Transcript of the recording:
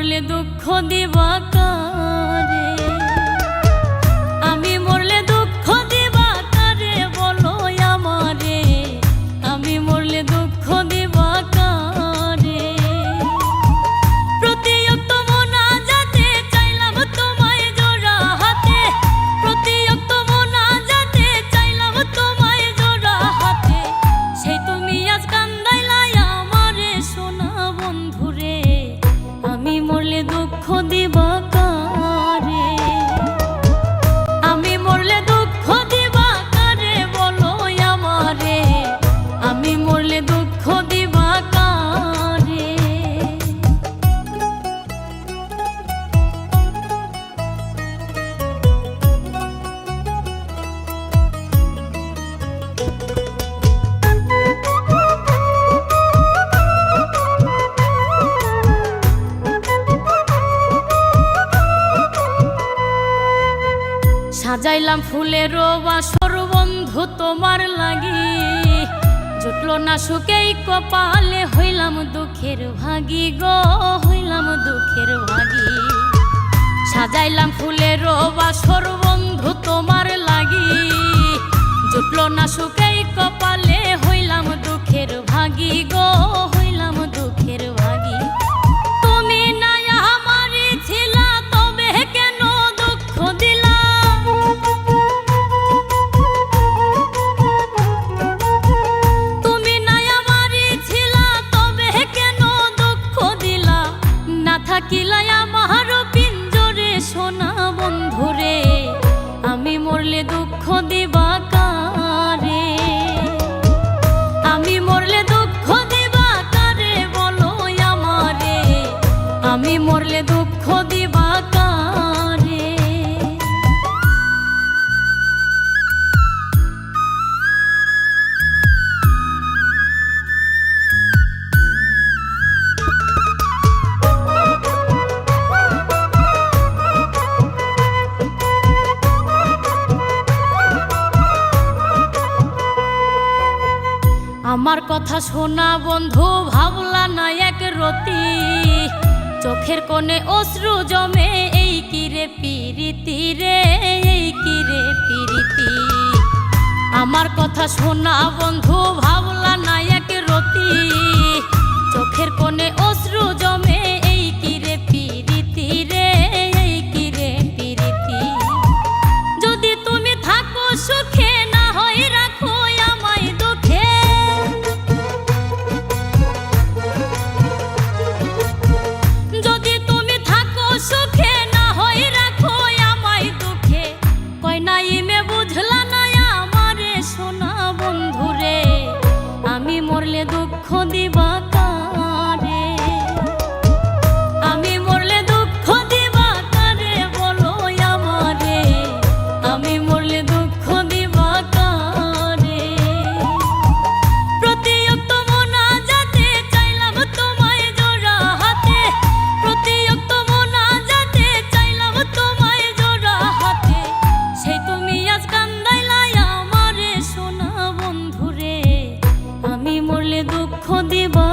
মরলে দুঃখ দিবা কারে, আমি মরলে দুঃখ দিবা কারে বলো আমারে, আমি মরলে দুঃখ দিবা কারে। প্রতিয়ক্ত মোনাজাতে চাইলাম তোমায় জোড়া হাতে, প্রতিয়ক্ত মোনাজাতে চাইলাম তোমায় জোড়া হাতে, সেই তুমি আজ কান্দাইলাই আমারে সোনা বন্ধুরে, আমি মরলে দুঃখ দিবা কারে, আমি মরলে দুঃখ দিবা কারে বলো আমারে, আমি মরলে দুঃখ দিবা কারে। সাজাইলাম ফুলের বাসর বন্ধু তোমার লাগি, জুটলো না সুখেই কপালে, হইলাম দুঃখের ভাগী গো, হইলাম দুঃখের ভাগী। সাজাইলাম ফুলের বাসর বন্ধু তোমার লাগি, জুটলো না সুখেই কপালে, হইলাম দুঃখের ভাগী গো, হইলাম দুঃখের ভাগী। তুমি না আমারই ছিলা তবে কেন দুঃখ দিলা, তুমি না আমারই ছিলা তবে কেন দুঃখ দিলা, না থাকিলাই আমার পিঞ্জরে সোনা বন্ধুরে, আমি মরলে দুঃখ দিবা কারে, আমি মরলে দুঃখ দিবা কারে বলো আমারে, আমি মরলে দুঃখ দিবা কারে। আমার কথা শোনা বন্ধু ভাবলা না এক রতি, চোখের কোণে অশ্রু জমে, এই কিরে পিরিতি রে, এই কিরে পিরিতি। আমার কথা শোনা বন্ধু ভাবলা না এক রতি, চোখের কোণে অশ্রু জমে, এই কিরে পিরিতি রে, এই কিরে পিরিতি। যদি তুমি থাকো সুখে না হয় রাখো আমায় দুঃখে, যদি তুমি থাকো সুখে না হয় রাখো আমায় দুঃখে, কই নাইমে বুঝলা না আমারে সোনা বন্ধুরে, আমি মরলে দুঃখ দিবা কারে, আমি মরলে দুঃখ দিবা কারে বলো আমারে, আমি মরলে দুঃখ দিবা কারে। প্রতিয়ক্ত মোনাজাতে চাইলাম তোমায় জোড়া হাতে, প্রতিয়ক্ত মোনাজাতে চাইলাম তোমায় জোড়া হাতে, সেই তুমি আজ কান্দাইলাই আমারে সোনা বন্ধুরে, আমি মরলে দুঃখ দিবা